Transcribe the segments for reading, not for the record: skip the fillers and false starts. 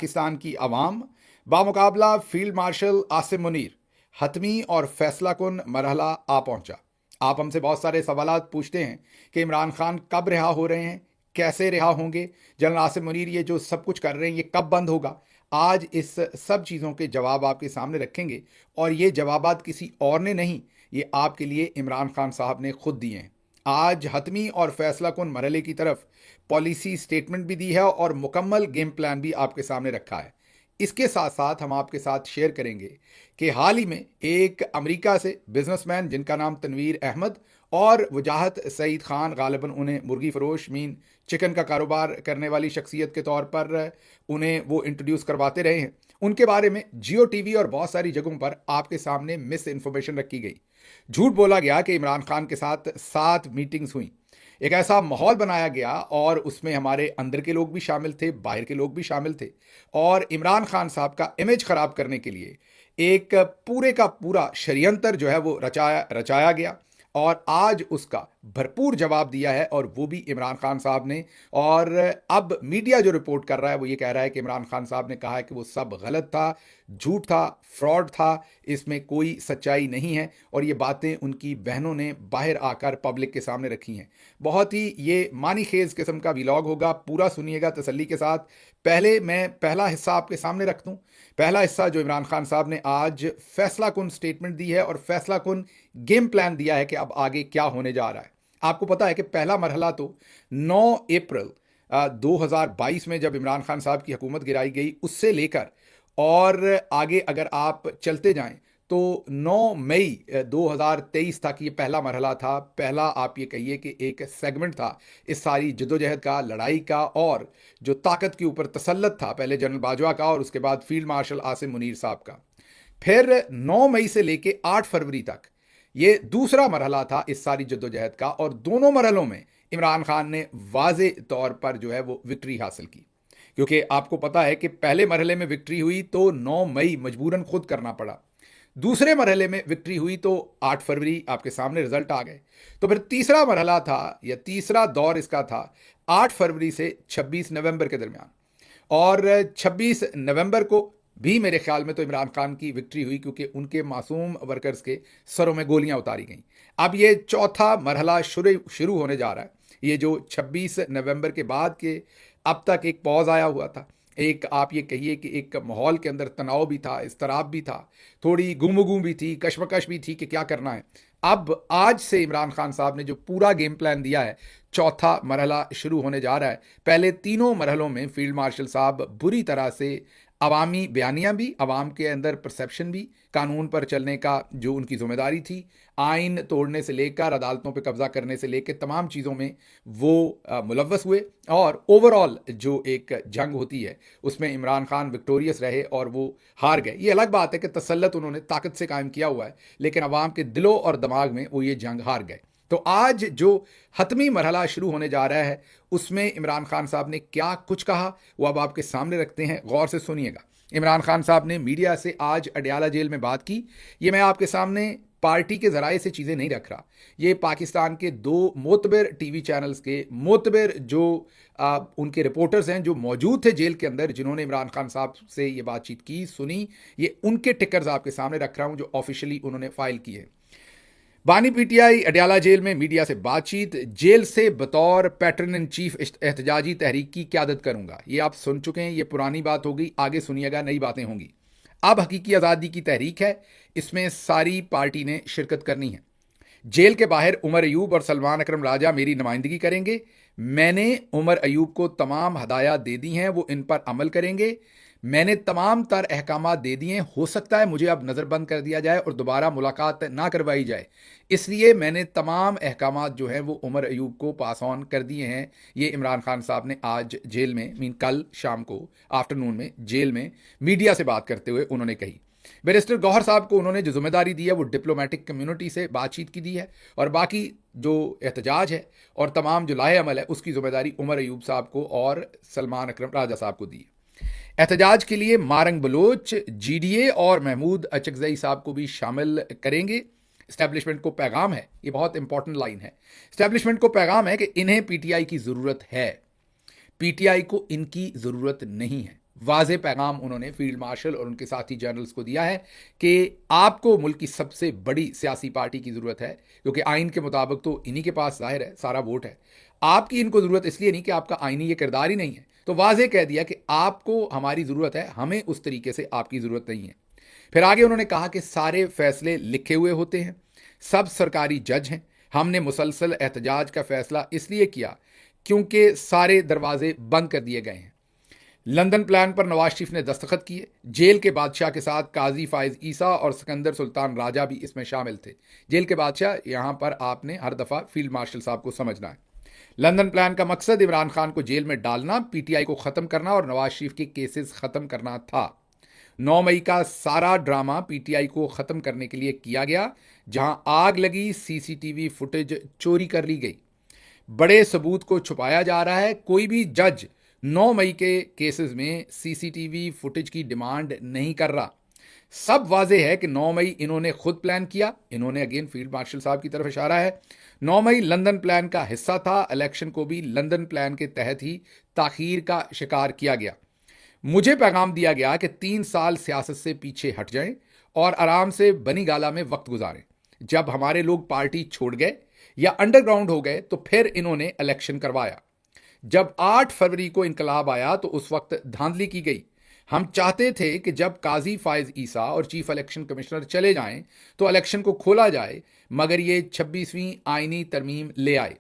पाकिस्तान की आवाम बामुकाबला field marshal Asim Munir हतमी और फैसला कुन मरहला आ पहुंचा। आप हमसे बहुत सारे सवालात पूछते हैं कि इमरान खान कब रिहा हो रहे हैं, कैसे रिहा होंगे, जनरल आसिम मुनीर ये जो सब कुछ कर रहे हैं ये कब बंद होगा। आज इस सब चीज़ों के जवाब आपके सामने रखेंगे और ये जवाबात किसी और ने नहीं, ये आपके लिए इमरान खान साहब ने खुद दिए हैं। आज हतमी और फैसला कुन मरहले की तरफ पॉलिसी स्टेटमेंट भी दी है और मुकम्मल गेम प्लान भी आपके सामने रखा है। इसके साथ साथ हम आपके साथ शेयर करेंगे कि हाल ही में एक अमेरिका से बिजनेसमैन जिनका नाम तनवीर अहमद और वजाहत सईद खान, गालिबन उन्हें मुर्गी फरोश मीन चिकन का कारोबार करने वाली शख्सियत के तौर पर उन्हें वो इंट्रोड्यूस करवाते रहे हैं, उनके बारे में जियो टीवी और बहुत सारी जगहों पर आपके सामने मिस इन्फॉर्मेशन रखी गई। झूठ बोला गया कि इमरान खान के साथ 7 मीटिंग्स हुई। एक ऐसा माहौल बनाया गया और उसमें हमारे अंदर के लोग भी शामिल थे, बाहर के लोग भी शामिल थे और इमरान खान साहब का इमेज खराब करने के लिए एक पूरे का पूरा षड्यंत्र जो है वो रचाया गया और आज उसका भरपूर जवाब दिया है और वो भी इमरान खान साहब ने। और अब मीडिया जो रिपोर्ट कर रहा है वो ये कह रहा है कि इमरान खान साहब ने कहा है कि वो सब गलत था, झूठ था, फ्रॉड था, इसमें कोई सच्चाई नहीं है और ये बातें उनकी बहनों ने बाहर आकर पब्लिक के सामने रखी हैं। बहुत ही ये मानी खेज किस्म का व्लॉग होगा, पूरा सुनिएगा तसल्ली के साथ। पहले मैं पहला हिस्सा आपके सामने रख दूं। पहला हिस्सा जो इमरान खान साहब ने आज फैसला कुन स्टेटमेंट दी है और फैसला कुन गेम प्लान दिया है कि अब आगे क्या होने जा रहा है। आपको पता है कि पहला मरहला तो 9 अप्रैल 2022 में जब इमरान खान साहब की हुकूमत गिराई गई उससे लेकर और आगे अगर आप चलते जाएं तो 9 मई 2023 तक ये पहला मरहला था। पहला आप ये कहिए कि एक सेगमेंट था इस सारी जद्दोजहद का, लड़ाई का और जो ताकत के ऊपर तसल्लुत था, पहले जनरल बाजवा का और उसके बाद फील्ड मार्शल आसिम मुनीर साहब का। फिर 9 मई से लेके 8 फरवरी तक ये दूसरा मरहला था इस सारी जद्दोजहद का और दोनों मरहलों में इमरान खान ने वाजे तौर पर जो है वो विक्ट्री हासिल की। क्योंकि आपको पता है कि पहले मरहले में विक्ट्री हुई तो 9 मई मजबूरन खुद करना पड़ा, दूसरे मरहले में विक्ट्री हुई तो 8 फरवरी आपके सामने रिजल्ट आ गए। तो फिर तीसरा मरहला था या तीसरा दौर इसका था 8 फरवरी से 26 नवंबर के दरमियान और 26 नवंबर को भी मेरे ख्याल में तो इमरान खान की विक्ट्री हुई क्योंकि उनके मासूम वर्कर्स के सरों में गोलियां उतारी गईं। अब ये चौथा मरहला शुरू होने जा रहा है। ये जो 26 नवंबर के बाद के अब तक एक पॉज आया हुआ था, एक आप ये कहिए कि एक माहौल के अंदर तनाव भी था, इस्तराब भी था, थोड़ी गुमगुम भी थी, कशमकश भी थी कि क्या करना है। अब आज से इमरान खान साहब ने जो पूरा गेम प्लान दिया है, चौथा मरहला शुरू होने जा रहा है। पहले तीनों मरहलों में फील्ड मार्शल साहब बुरी तरह से अवामी बयानियाँ भी, अवाम के अंदर परसेप्शन भी, कानून पर चलने का जो उनकी जिम्मेदारी थी, आइन तोड़ने से लेकर अदालतों पे कब्जा करने से लेकर तमाम चीज़ों में वो मुलव्वस हुए और ओवरऑल जो एक जंग होती है उसमें इमरान खान विक्टोरियस रहे और वो हार गए। ये अलग बात है कि तसल्लुत उन्होंने ताकत से कायम किया हुआ है, लेकिन अवाम के दिलों और दिमाग में वो ये जंग हार गए। तो आज जो हतमी मरहला शुरू होने जा रहा है उसमें इमरान खान साहब ने क्या कुछ कहा वो अब आपके सामने रखते हैं, गौर से सुनिएगा। इमरान खान साहब ने मीडिया से आज अडयाला जेल में बात की। ये मैं आपके सामने पार्टी के ज़राए से चीज़ें नहीं रख रहा, ये पाकिस्तान के 2 मोतबर टीवी चैनल्स के मोतबर जो उनके रिपोर्टर्स हैं जो मौजूद थे जेल के अंदर, जिन्होंने इमरान खान साहब से ये बातचीत की, सुनी, ये उनके टिकर्स आपके सामने रख रहा हूँ जो ऑफिशियली उन्होंने फाइल किए। बानी पीटीआई अडयाला जेल में मीडिया से बातचीत। जेल से बतौर पैटर्न इन चीफ एहतजाजी तहरीक की क़यादत करूंगा। ये आप सुन चुके हैं, ये पुरानी बात हो गई, आगे सुनिएगा, नई बातें होंगी। अब हकीकी आज़ादी की तहरीक है, इसमें सारी पार्टी ने शिरकत करनी है। जेल के बाहर उमर अयूब और सलमान अकरम राजा मेरी नुमाइंदगी करेंगे। मैंने उमर अयूब को तमाम हदायत दे दी हैं, वो इन पर अमल करेंगे। मैंने तमाम तर अहकामात दे दिए हैं। हो सकता है मुझे अब नज़रबंद कर दिया जाए और दोबारा मुलाकात ना करवाई जाए, इसलिए मैंने तमाम अहकामात जो हैं वो उमर अयूब को पास ऑन कर दिए हैं। ये इमरान खान साहब ने आज जेल में कल शाम को आफ्टरनून में जेल में मीडिया से बात करते हुए उन्होंने कही। बैरिस्टर गौहर साहब को उन्होंने जो जिम्मेदारी दी है वो डिप्लोमेटिक कम्युनिटी से बातचीत की दी है और बाकी जो एहतजाज है और तमाम जो लाहे अमल है उसकी जिम्मेदारी उमर अयूब साहब को और सलमान अकरम राजा साहब को दी है। एहतजाज के लिए मारंग बलोच, जीडीए और महमूद अचकजई साहब को भी शामिल करेंगे। इस्टेब्लिशमेंट को पैगाम है, ये बहुत इंपॉर्टेंट लाइन है, इस्टेब्लिशमेंट को पैगाम है कि इन्हें पीटीआई की ज़रूरत है, पीटीआई को इनकी ज़रूरत नहीं है। वाज़े पैगाम उन्होंने फील्ड मार्शल और उनके साथी जनरल्स को दिया है कि आपको मुल्क की सबसे बड़ी सियासी पार्टी की ज़रूरत है, क्योंकि आइन के मुताबिक तो इन्हीं के पास ज़ाहिर है सारा वोट है। आपकी इनको ज़रूरत इसलिए नहीं कि आपका आइनी ये किरदार ही नहीं है, तो वाज़े कह दिया कि आपको हमारी ज़रूरत है, हमें उस तरीके से आपकी ज़रूरत नहीं है। फिर आगे उन्होंने कहा कि सारे फैसले लिखे हुए होते हैं, सब सरकारी जज हैं, हमने मुसलसल एहतजाज का फैसला इसलिए किया क्योंकि सारे दरवाजे बंद कर दिए गए हैं। लंदन प्लान पर नवाज शरीफ ने दस्तखत किए। जेल के बादशाह के साथ काजी फाइज ईसा और सिकंदर सुल्तान राजा भी इसमें शामिल थे। जेल के बादशाह, यहां पर आपने हर दफ़ा फील्ड मार्शल साहब को समझना है। लंदन प्लान का मकसद इमरान खान को जेल में डालना, पीटीआई को ख़त्म करना और नवाज शरीफ के केसेस ख़त्म करना था। 9 मई का सारा ड्रामा पीटीआई को ख़त्म करने के लिए किया गया। जहां आग लगी, सीसीटीवी फुटेज चोरी कर ली गई, बड़े सबूत को छुपाया जा रहा है। कोई भी जज 9 मई के केसेस में सीसीटीवी फुटेज की डिमांड नहीं कर रहा। सब वाजे है कि 9 मई इन्होंने खुद प्लान किया। इन्होंने अगेन फील्ड मार्शल साहब की तरफ इशारा है। 9 मई लंदन प्लान का हिस्सा था। इलेक्शन को भी लंदन प्लान के तहत ही ताखीर का शिकार किया गया। मुझे पैगाम दिया गया कि 3 साल सियासत से पीछे हट जाएं और आराम से बनी गाला में वक्त गुजारें। जब हमारे लोग पार्टी छोड़ गए या अंडरग्राउंड हो गए तो फिर इन्होंने इलेक्शन करवाया। जब 8 फरवरी को इनकलाब आया तो उस वक्त धांधली की गई। हम चाहते थे कि जब काजी फाइज ईसा और चीफ इलेक्शन कमिश्नर चले जाएं तो इलेक्शन को खोला जाए, मगर ये 26वीं आईनी तरमीम ले आए।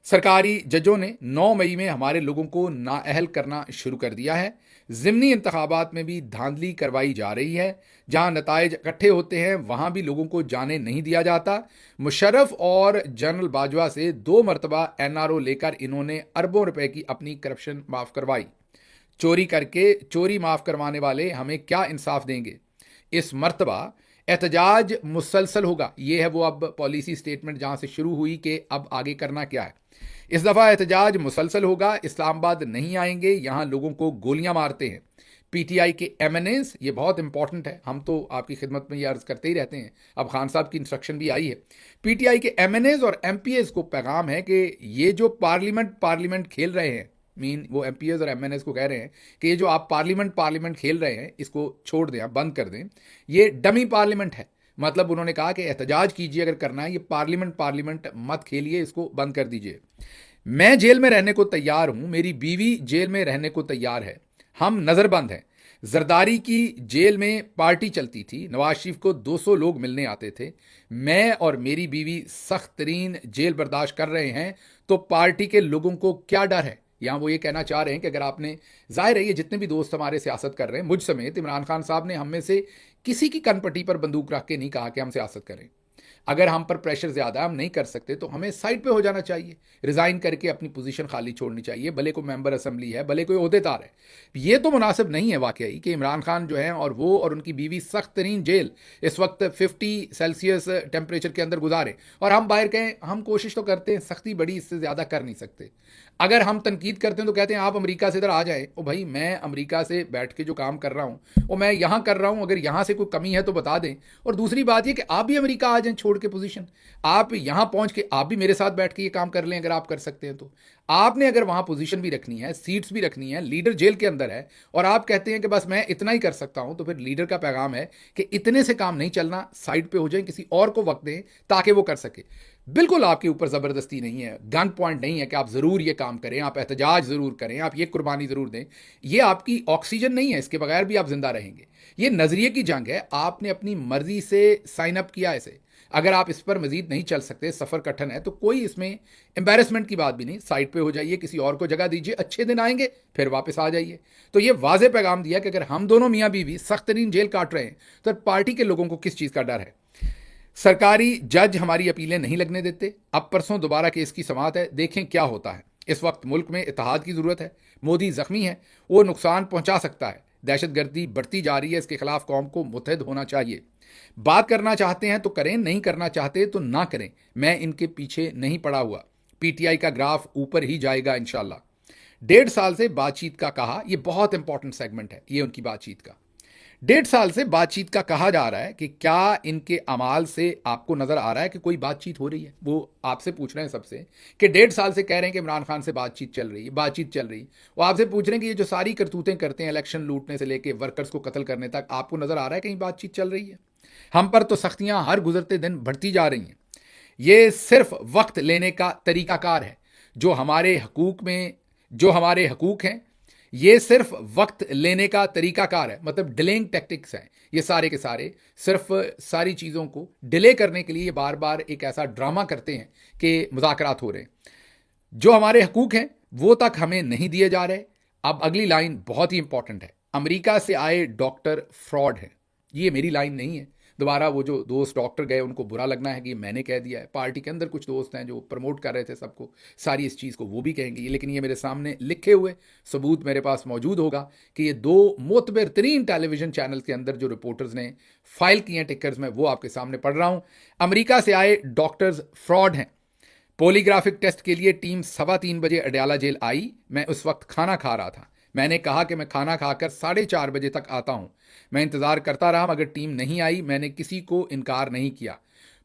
सरकारी जजों ने 9 मई में हमारे लोगों को नाअहल करना शुरू कर दिया है। ज़िमनी इंतखाबात में भी धांधली करवाई जा रही है। जहां नताइज इकट्ठे होते हैं वहां भी लोगों को जाने नहीं दिया जाता। मुशर्रफ और जनरल बाजवा से 2 मरतबा एनआरओ लेकर इन्होंने अरबों रुपए की अपनी करप्शन माफ़ करवाई। चोरी करके चोरी माफ़ करवाने वाले हमें क्या इंसाफ देंगे? इस मरतबा एहतजाज मुसलसल होगा। ये है वो अब पॉलिसी स्टेटमेंट जहां से शुरू हुई कि अब आगे करना क्या है। इस दफ़ा एहतजाज मुसलसल होगा। इस्लामाबाद नहीं आएंगे, यहां लोगों को गोलियां मारते हैं। पीटीआई के एमएनएस, ये बहुत इंपॉर्टेंट है, हम तो आपकी खिदमत में ये अर्ज करते ही रहते हैं, अब खान साहब की इंस्ट्रक्शन भी आई है। पीटीआई के एमएनएस और एमपीएस को पैगाम है कि ये जो पार्लियामेंट खेल रहे हैं, वो एमपीएस और एमएनएस को कह रहे हैं कि ये जो आप पार्लियामेंट खेल रहे हैं इसको छोड़ दें, बंद कर दें। ये डमी पार्लियामेंट है। मतलब उन्होंने कहा कि एहतजाज कीजिए अगर करना है, ये पार्लियामेंट मत खेलिए, इसको बंद कर दीजिए। मैं जेल में रहने को तैयार हूं, मेरी बीवी जेल में रहने को तैयार है, हम नज़रबंद हैं। जरदारी की जेल में पार्टी चलती थी, नवाज शरीफ को 200 लोग मिलने आते थे। मैं और मेरी बीवी सख्त तरीन जेल बर्दाश्त कर रहे हैं, तो पार्टी के लोगों को क्या डर है? यहाँ वो ये कहना चाह रहे हैं कि अगर आपने, जाहिर है ये जितने भी दोस्त हमारे सियासत कर रहे हैं, मुझ समेत, इमरान खान साहब ने हम में से किसी की कनपट्टी पर बंदूक रख के नहीं कहा कि हम सियासत करें। अगर हम पर प्रेशर ज़्यादा है, हम नहीं कर सकते, तो हमें साइड पे हो जाना चाहिए, रिज़ाइन करके अपनी पोजीशन खाली छोड़नी चाहिए, भले कोई मेंबर असेंबली है, भले कोई ओहदेदार है। ये तो मुनासिब नहीं है वाकई कि इमरान खान जो है और वो और उनकी बीवी सख्त तरीन जेल इस वक्त 50 सेल्सियस टेम्परेचर के अंदर गुजारें और हम बाहर कहें हम कोशिश तो करते हैं, सख्ती बड़ी, इससे ज़्यादा कर नहीं सकते। अगर हम तनकीद करते हैं तो कहते हैं आप अमेरिका से इधर आ जाएं। ओ भाई, मैं अमेरिका से बैठ के जो काम कर रहा हूँ वो मैं यहाँ कर रहा हूँ, अगर यहाँ से कोई कमी है तो बता दें। और दूसरी बात ये कि आप भी अमेरिका आ जाएं छोड़ के पोजीशन, आप यहाँ पहुँच के आप भी मेरे साथ बैठ के ये काम कर लें अगर आप कर सकते हैं तो। आपने अगर वहाँ पोजीशन भी रखनी है, सीट्स भी रखनी है, लीडर जेल के अंदर है और आप कहते हैं कि बस मैं इतना ही कर सकता हूँ, तो फिर लीडर का पैगाम है कि इतने से काम नहीं चलना, साइड पे हो जाए, किसी और को वक्त दें ताकि वो कर सके। बिल्कुल आपके ऊपर ज़बरदस्ती नहीं है, गन पॉइंट नहीं है कि आप ज़रूर ये काम करें, आप एहतजाज ज़रूर करें, आप ये कुर्बानी ज़रूर दें। ये आपकी ऑक्सीजन नहीं है, इसके बगैर भी आप ज़िंदा रहेंगे। ये नज़रिए की जंग है, आपने अपनी मर्ज़ी से साइन अप किया इसे। अगर आप इस पर मज़ीद नहीं चल सकते, सफ़र कठिन है, तो कोई इसमें एम्बेरसमेंट की बात भी नहीं, साइड पे हो जाइए, किसी और को जगह दीजिए, अच्छे दिन आएंगे फिर वापस आ जाइए। तो ये वाज़े पैगाम दिया कि अगर हम दोनों मियाँ बीवी सख्त तरीन जेल काट रहे हैं तो पार्टी के लोगों को किस चीज़ का डर है? सरकारी जज हमारी अपीलें नहीं लगने देते। अब परसों दोबारा केस की समाअत है, देखें क्या होता है। इस वक्त मुल्क में इत्तेहाद की ज़रूरत है। मोदी ज़ख्मी है, वो नुकसान पहुंचा सकता है। दहशतगर्दी बढ़ती जा रही है, इसके खिलाफ कौम को मुत्तहिद होना चाहिए। बात करना चाहते हैं तो करें, नहीं करना चाहते तो ना करें। मैं इनके पीछे नहीं पड़ा हुआ। पीटीआई का ग्राफ ऊपर ही जाएगा इंशाल्लाह। 1.5 साल से बातचीत का कहा, यह बहुत इंपॉर्टेंट सेगमेंट है ये उनकी बातचीत का। 1.5 साल से बातचीत का कहा जा रहा है कि क्या इनके अमाल से आपको नजर आ रहा है कि कोई बातचीत हो रही है? वो आपसे पूछ रहे हैं सबसे कि 1.5 साल से कह रहे हैं कि इमरान खान से बातचीत चल रही है, बातचीत चल रही है। वो आपसे पूछ रहे हैं कि ये जो सारी करतूतें करते हैं, इलेक्शन लूटने से लेके वर्कर्स को कत्ल करने तक, आपको नजर आ रहा है कहीं बातचीत चल रही है? हम पर तो सख्तियां हर गुजरते दिन बढ़ती जा रही हैं। ये सिर्फ वक्त लेने का तरीकाकार है। जो हमारे हकूक हैं, ये सिर्फ वक्त लेने का तरीकाकार है, मतलब डिलेइंग टैक्टिक्स हैं ये सारे के सारे। सिर्फ सारी चीज़ों को डिले करने के लिए ये बार बार एक ऐसा ड्रामा करते हैं कि मुज़ाकरात हो रहे हैं। जो हमारे हकूक हैं वो तक हमें नहीं दिए जा रहे। अब अगली लाइन बहुत ही इंपॉर्टेंट है, अमेरिका से आए डॉक्टर फ्रॉड है। ये मेरी लाइन नहीं है। दोबारा वो जो दोस्त डॉक्टर गए उनको बुरा लगना है कि मैंने कह दिया है। पार्टी के अंदर कुछ दोस्त हैं जो प्रमोट कर रहे थे सबको, सारी इस चीज़ को, वो भी कहेंगे। लेकिन ये मेरे सामने लिखे हुए सबूत मेरे पास मौजूद होगा कि ये 2 मोतबर तरीन टेलीविजन चैनल के अंदर जो रिपोर्टर्स ने फाइल किए हैं टिकर्स में, वो आपके सामने पढ़ रहा हूँ। अमेरिका से आए डॉक्टर्स फ्रॉड हैं। पॉलीग्राफिक टेस्ट के लिए टीम 3:15 बजे अडयाला जेल आई। मैं उस वक्त खाना खा रहा था। मैंने कहा कि मैं खाना खाकर 4:30 बजे तक आता हूं। मैं इंतज़ार करता रहा मगर टीम नहीं आई। मैंने किसी को इनकार नहीं किया।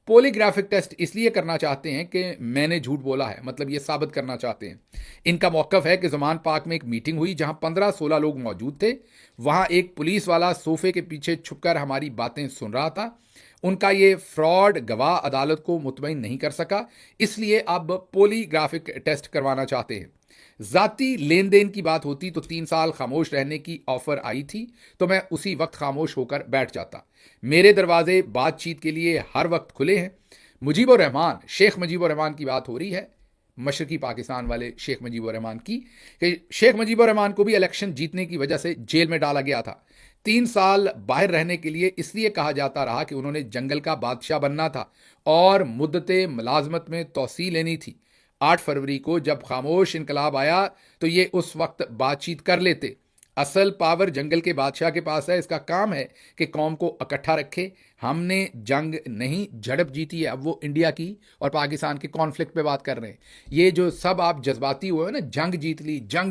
पॉलीग्राफिक टेस्ट इसलिए करना चाहते हैं कि मैंने झूठ बोला है, मतलब ये साबित करना चाहते हैं। इनका मौक़िफ़ है कि ज़मान पार्क में एक मीटिंग हुई जहां 15-16 लोग मौजूद थे। वहां एक पुलिस वाला सोफे के पीछे छुपकर हमारी बातें सुन रहा था। उनका ये फ्रॉड गवाह अदालत को मुतमईन नहीं कर सका, इसलिए अब पॉलीग्राफिक टेस्ट करवाना चाहते हैं। ज़ाती लेन देन की बात होती तो 3 साल खामोश रहने की ऑफ़र आई थी तो मैं उसी वक्त खामोश होकर बैठ जाता। मेरे दरवाजे बातचीत के लिए हर वक्त खुले हैं। मुजीबुर रहमान, शेख मुजीबुर रहमान की बात हो रही है, मशरकी पाकिस्तान वाले शेख मुजीबुर रहमान की, कि शेख मुजीबुर रहमान को भी इलेक्शन जीतने की वजह से जेल में डाला गया था। 3 साल बाहर रहने के लिए इसलिए कहा जाता रहा कि उन्होंने जंगल का बादशाह बनना था और मुद्दते मुलाजमत में तोसी लेनी थी। 8 फरवरी को जब खामोश इनकलाब आया तो ये उस वक्त बातचीत कर लेते। असल पावर जंगल के बादशाह के पास है। इसका काम है कि कौम को इकट्ठा रखे। हमने जंग नहीं, झड़प जीती है। अब वो इंडिया की और पाकिस्तान के कॉन्फ्लिक्ट पे बात कर रहे हैं। ये जो सब आप जज्बाती हुए हो ना, जंग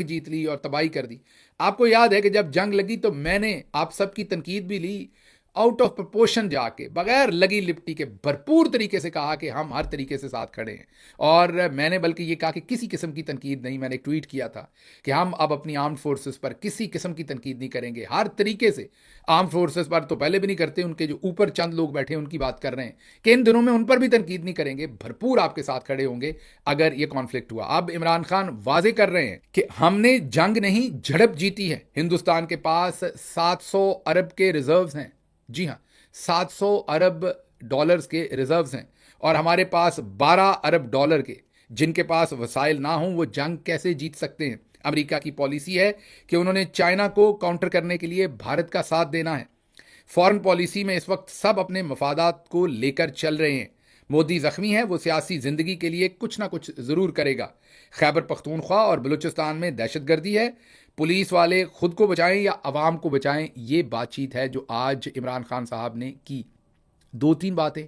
जीत ली और तबाही कर दी। आपको याद है कि जब जंग लगी तो मैंने आप सबकी तनकीद भी ली, आउट ऑफ प्रपोर्शन जाके, बगैर लगी लिपटी के भरपूर तरीके से कहा कि हम हर तरीके से साथ खड़े हैं। और मैंने बल्कि ये कहा कि किसी किस्म की तनकीद नहीं, मैंने एक ट्वीट किया था कि हम अब अपनी आर्म्ड फोर्सेस पर किसी किस्म की तनकीद नहीं करेंगे, हर तरीके से। आर्म्ड फोर्सेस पर तो पहले भी नहीं करते, उनके जो ऊपर चंद लोग बैठे हैं उनकी बात कर रहे हैं कि इन दिनों में उन पर भी तनकीद नहीं करेंगे, भरपूर आपके साथ खड़े होंगे अगर ये कॉन्फ्लिक्ट हुआ। अब इमरान खान वाजे कर रहे हैं कि हमने जंग नहीं, झड़प जीती है। हिंदुस्तान के पास 700 अरब के रिजर्व्स हैं। जी हाँ, 700 अरब डॉलर्स के रिजर्व्स हैं और हमारे पास 12 अरब डॉलर के। जिनके पास वसाइल ना हों वो जंग कैसे जीत सकते हैं? अमेरिका की पॉलिसी है कि उन्होंने चाइना को काउंटर करने के लिए भारत का साथ देना है। फॉरेन पॉलिसी में इस वक्त सब अपने मफादात को लेकर चल रहे हैं। मोदी जख्मी है, वो सियासी जिंदगी के लिए कुछ ना कुछ जरूर करेगा। खैबर पख्तूनख्वा और बलूचिस्तान में दहशतगर्दी है। पुलिस वाले खुद को बचाएं या अवाम को बचाएं, ये बातचीत है जो आज इमरान खान साहब ने की। 2-3 बातें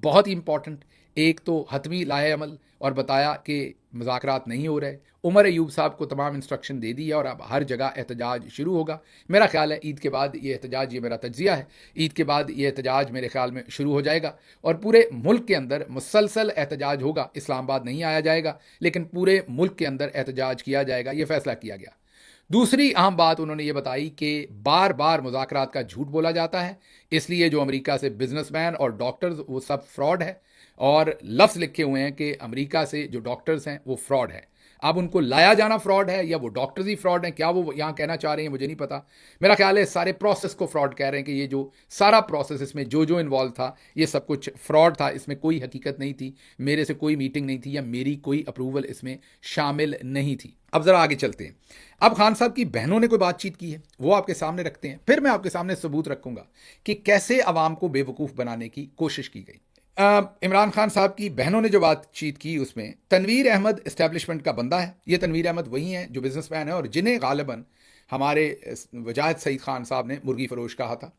बहुत ही इंपॉर्टेंट। एक तो हतमी लाए अमल और बताया कि मुज़ाकरात नहीं हो रहे। उमर अयूब साहब को तमाम इंस्ट्रक्शन दे दी है और अब हर जगह एहतजाज शुरू होगा। मेरा ख्याल है ईद के बाद ये एहतजाज, ये मेरा तज्जिया है, ईद के बाद ये एहतजाज मेरे ख्याल में शुरू हो जाएगा और पूरे मुल्क के अंदर मुसलसल एहतजाज होगा। इस्लामाबाद नहीं आया जाएगा लेकिन पूरे मुल्क के अंदर एहतजाज किया जाएगा, ये फैसला किया गया। दूसरी अहम बात उन्होंने ये बताई कि बार बार मुज़ाकरात का झूठ बोला जाता है, इसलिए जो अमेरिका से बिजनेसमैन और डॉक्टर्स वो सब फ्रॉड है और लफ्ज़ लिखे हुए हैं कि अमेरिका से जो डॉक्टर्स हैं वो फ्रॉड है। अब उनको लाया जाना फ्रॉड है या वो डॉक्टर्स ही फ्रॉड हैं, क्या वो यहाँ कहना चाह रहे हैं मुझे नहीं पता। मेरा ख्याल है सारे प्रोसेस को फ्रॉड कह रहे हैं कि ये जो सारा प्रोसेस, इसमें जो जो इन्वॉल्व था ये सब कुछ फ्रॉड था, इसमें कोई हकीकत नहीं थी, मेरे से कोई मीटिंग नहीं थी या मेरी कोई अप्रूवल इसमें शामिल नहीं थी। अब ज़रा आगे चलते हैं। अब खान साहब की बहनों ने कोई बातचीत की है, वो आपके सामने रखते हैं, फिर मैं आपके सामने सबूत रखूंगा कि कैसे अवाम को बेवकूफ़ बनाने की कोशिश की गई। इमरान खान साहब की बहनों ने जो बातचीत की उसमें तनवीर अहमद इस्टेब्लिशमेंट का बंदा है। ये तनवीर अहमद वही हैं जो बिजनेसमैन है और जिन्हें गालिबन हमारे वजाहत सईद खान साहब ने मुर्गी फरोश कहा था।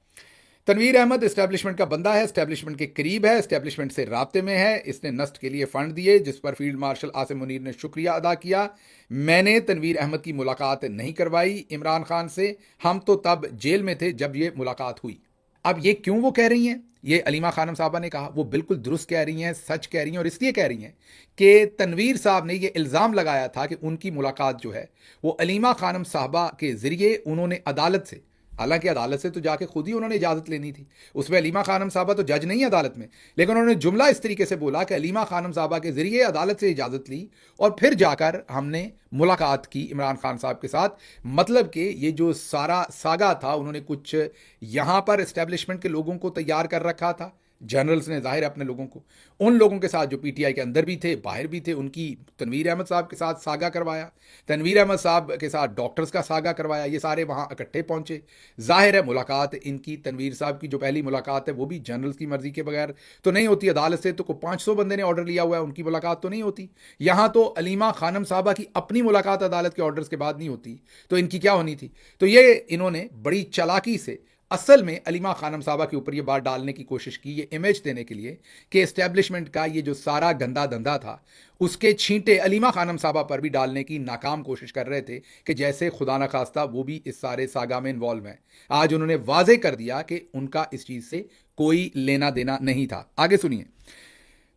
तनवीर अहमद एस्टेब्लिशमेंट का बंदा है, एस्टेब्लिशमेंट के करीब है, एस्टेब्लिशमेंट से राब्ते में है। इसने नस्ट के लिए फंड दिए, जिस पर फील्ड मार्शल आसिम मुनीर ने शुक्रिया अदा किया। मैंने तनवीर अहमद की मुलाकात नहीं करवाई इमरान खान से, हम तो तब जेल में थे जब ये मुलाकात हुई। अब ये क्यों वो कह रही हैं, ये अलीमा खानम साहबा ने कहा, वो बिल्कुल दुरुस्त कह रही हैं, सच कह रही हैं, और इसलिए कह रही हैं कि तनवीर साहब ने ये इल्ज़ाम लगाया था कि उनकी मुलाकात जो है वो अलीमा खानम साहबा के ज़रिए उन्होंने अदालत से, हालांकि अदालत से तो जाके खुद ही उन्होंने इजाज़त लेनी थी, उसमें अलीमा खानम साहबा तो जज नहीं है अदालत में, लेकिन उन्होंने जुमला इस तरीके से बोला कि अलीमा खानम साहबा के ज़रिए अदालत से इजाज़त ली और फिर जाकर हमने मुलाकात की इमरान खान साहब के साथ। मतलब कि ये जो सारा सागा था, उन्होंने कुछ यहाँ पर इस्टेब्लिशमेंट के लोगों को तैयार कर रखा था, जनरल्स ने, जाहिर है अपने लोगों को, उन लोगों के साथ जो पीटीआई के अंदर भी थे बाहर भी थे, उनकी तनवीर अहमद साहब के साथ सागा करवाया, तनवीर अहमद साहब के साथ डॉक्टर्स का सागा करवाया, ये सारे वहाँ इकट्ठे पहुँचे। जाहिर है मुलाकात इनकी तनवीर साहब की जो पहली मुलाकात है वो भी जनरल्स की मर्जी के बगैर तो नहीं होती, अदालत से तो को 500 बंदे ने ऑर्डर लिया हुआ है, उनकी मुलाकात तो नहीं होती। यहाँ तो अलीमा खानम साहबा की अपनी मुलाकात अदालत के ऑर्डर्स के बाद नहीं होती, तो इनकी क्या होनी थी। तो ये इन्होंने बड़ी चालाकी से असल में अलीमा खानम साहबा के ऊपर ये बात डालने की कोशिश की, ये इमेज देने के लिए कि एस्टेब्लिशमेंट का ये जो सारा गंदा धंधा था उसके छींटे अलीमा खानम साहबा पर भी डालने की नाकाम कोशिश कर रहे थे कि जैसे खुदा न खास्ता वो भी इस सारे सागा में इन्वॉल्व हैं। आज उन्होंने वाजे कर दिया कि उनका इस चीज़ से कोई लेना देना नहीं था। आगे सुनिए।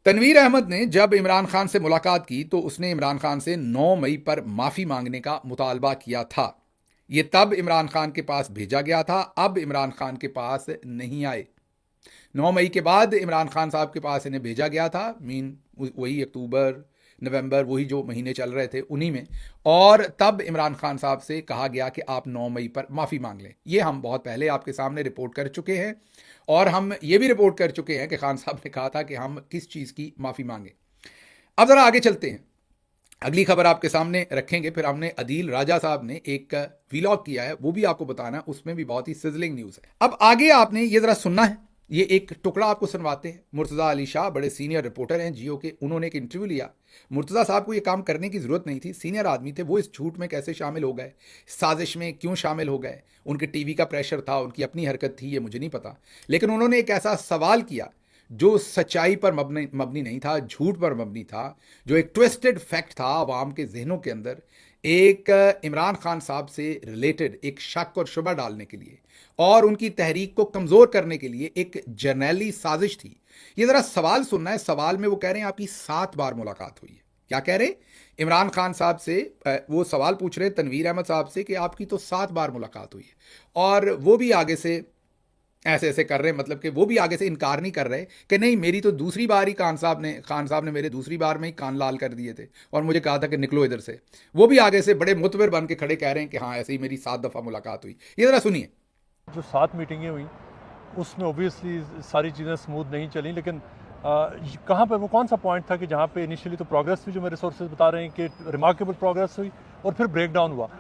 तनवीर अहमद ने जब इमरान खान से मुलाकात की तो उसने इमरान खान से 9 मई पर माफ़ी मांगने का मुतालबा किया था। ये तब इमरान खान के पास भेजा गया था, अब इमरान खान के पास नहीं आए। 9 मई के बाद इमरान खान साहब के पास इन्हें भेजा गया था, वही अक्टूबर नवंबर, वही जो महीने चल रहे थे उन्हीं में, और तब इमरान खान साहब से कहा गया कि आप 9 मई पर माफ़ी मांग लें। ये हम बहुत पहले आपके सामने रिपोर्ट कर चुके हैं, और हम ये भी रिपोर्ट कर चुके हैं कि खान साहब ने कहा था कि हम किस चीज़ की माफ़ी मांगें। अब ज़रा आगे चलते हैं, अगली खबर आपके सामने रखेंगे। फिर हमने अदील राजा साहब ने एक व्लॉग किया है, वो भी आपको बताना, उसमें भी बहुत ही सिजलिंग न्यूज़ है। अब आगे आपने ये ज़रा सुनना है, ये एक टुकड़ा आपको सुनवाते हैं। मुर्तज़ा अली शाह बड़े सीनियर रिपोर्टर हैं जियो के, उन्होंने एक इंटरव्यू लिया। मुर्तज़ा साहब को ये काम करने की ज़रूरत नहीं थी, सीनियर आदमी थे, वो इस झूठ में कैसे शामिल हो गए, साजिश में क्यों शामिल हो गए, उनके टीवी का प्रेशर था, उनकी अपनी हरकत थी, ये मुझे नहीं पता, लेकिन उन्होंने एक ऐसा सवाल किया जो सच्चाई पर मबनी नहीं था, झूठ पर मबनी था, जो एक ट्विस्टेड फैक्ट था आवाम के जहनों के अंदर, एक इमरान खान साहब से रिलेटेड एक शक और शुबा डालने के लिए और उनकी तहरीक को कमज़ोर करने के लिए एक जर्नैली साजिश थी। ये ज़रा सवाल सुनना है। सवाल में वो कह रहे हैं आपकी 7 बार मुलाकात हुई है। क्या कह रहे हैं? इमरान खान साहब से वो सवाल पूछ रहे हैं तनवीर अहमद साहब से कि आपकी तो 7 बार मुलाकात हुई है, और वो भी आगे से ऐसे ऐसे कर रहे हैं, मतलब कि वो भी आगे से इनकार नहीं कर रहे कि नहीं, मेरी तो दूसरी बार ही खान साहब ने मेरे दूसरी बार में ही कान लाल कर दिए थे और मुझे कहा था कि निकलो इधर से। वो भी आगे से बड़े मुतबर बन के खड़े कह रहे हैं कि हाँ, ऐसे ही मेरी 7 दफ़ा मुलाकात हुई। ये ज़रा सुनिए। जो 7 मीटिंगें हुई उसमें ओबियसली सारी चीज़ें स्मूथ नहीं चली, लेकिन कहाँ पे वो कौन सा पॉइंट था कि जहाँ पे इनिशियली तो प्रोग्रेस हुई, जो मेरे सोर्सेज बता रहे हैं कि रिमार्केबल प्रोग्रेस हुई, और फिर ब्रेक डाउन हुआ,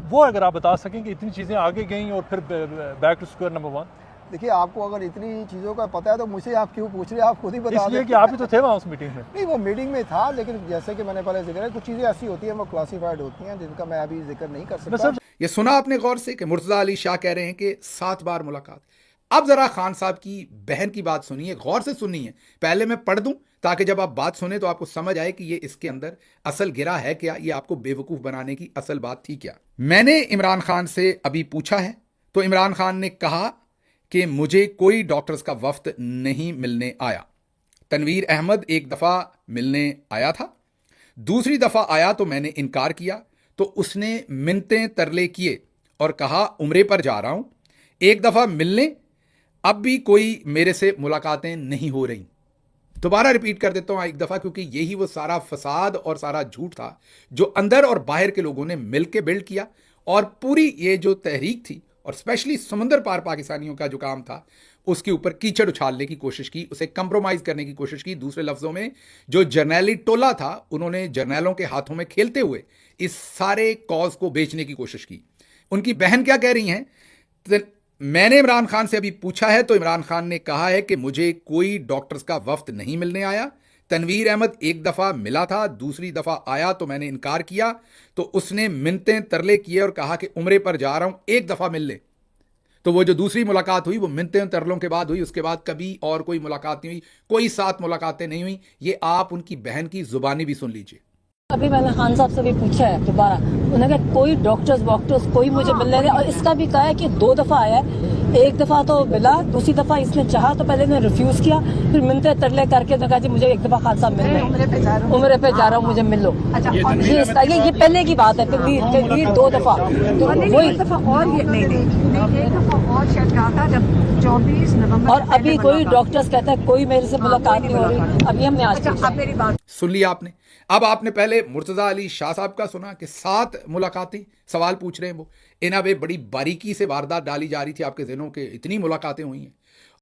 वो अगर आप बता सकें कि इतनी चीज़ें आगे गई और फिर बैक टू स्क्वायर नंबर 1। देखिए, आपको अगर इतनी चीज़ों का पता है तो मुझे आप क्यों पूछ रहे हैं, आप खुद ही बता इसलिए कि आप ही तो थे वहाँ उस मीटिंग में। नहीं, वो मीटिंग में था, लेकिन जैसे कि मैंने पहले जिक्र है, कुछ चीज़ें ऐसी होती हैं वो क्लासिफाइड होती हैं जिनका मैं अभी जिक्र नहीं कर सकता। ये सुना आपने गौर से कि मुर्तज़ा अली शाह कह रहे हैं कि 7 बार मुलाकात। अब जरा खान साहब की बहन की बात सुनिए, गौर से सुनिए। पहले मैं पढ़ दूं ताकि जब आप बात सुने तो आपको समझ आए कि ये इसके अंदर असल गिरा है क्या, ये आपको बेवकूफ़ बनाने की असल बात थी क्या। मैंने इमरान खान से अभी पूछा है तो इमरान खान ने कहा कि मुझे कोई डॉक्टर्स का वफ्द नहीं मिलने आया। तनवीर अहमद एक दफ़ा मिलने आया था, दूसरी दफ़ा आया तो मैंने इनकार किया, तो उसने मिन्नतें तरले किए और कहा उम्रे पर जा रहा हूं। एक दफ़ा मिलने, अब भी कोई मेरे से मुलाकातें नहीं हो रही। दोबारा रिपीट कर देता हूं एक दफ़ा, क्योंकि यही वो सारा फसाद और सारा झूठ था जो अंदर और बाहर के लोगों ने मिलकर बिल्ड किया, और पूरी ये जो तहरीक थी और स्पेशली समंदर पार पाकिस्तानियों का जो काम था उसके ऊपर कीचड़ उछालने की कोशिश की, उसे कंप्रोमाइज़ करने की कोशिश की। दूसरे लफ्ज़ों में, जो जर्नैली टोला था उन्होंने जर्नैलों के हाथों में खेलते हुए इस सारे कॉज को बेचने की कोशिश की। उनकी बहन क्या कह रही हैं? मैंने इमरान खान से अभी पूछा है तो इमरान खान ने कहा है कि मुझे कोई डॉक्टर्स का वफ्द नहीं मिलने आया। तनवीर अहमद एक दफ़ा मिला था, दूसरी दफ़ा आया तो मैंने इनकार किया, तो उसने मिन्नतें तरले किए और कहा कि उम्रे पर जा रहा हूं, एक दफ़ा मिल ले। तो वो जो दूसरी मुलाकात हुई वो मिन्नतें और तरलों के बाद हुई, उसके बाद कभी और कोई मुलाकात नहीं हुई, कोई 7 मुलाकातें नहीं हुई। ये आप उनकी बहन की जुबानी भी सुन लीजिए। अभी मैंने खान साहब से भी पूछा है दोबारा, उन्होंने कहा कोई डॉक्टर्स वॉक्टर्स कोई मुझे मिलने नहीं, और इसका भी कहा है कि 2 दफा आया है, एक दफा तो मिला, दूसरी दफा इसने चाहा तो पहले ने रिफ्यूज किया, फिर मिलते तरले करके उसने कहा जी मुझे एक दफा खान साहब मिलने, उम्र पे जा रहा हूँ मुझे मिल लो। ये इसका ये पहले की बात है, तकदीर 2 दफा तो वही एक दफा और ये नहीं एक दफा और शायद कहा था जब 24 नवंबर और अभी कोई डॉक्टर्स कहता है कोई मेरे से मुलाकात नहीं हो रही। अभी हमने आज अब मेरी बात सुन लिया आपने। अब आपने पहले मुर्तज़ा अली शाह साहब का सुना कि 7 मुलाकातें, सवाल पूछ रहे हैं वो। इन अब बड़ी बारीकी से वारदात डाली जा रही थी आपके ज़हनों के, इतनी मुलाकातें हुई हैं।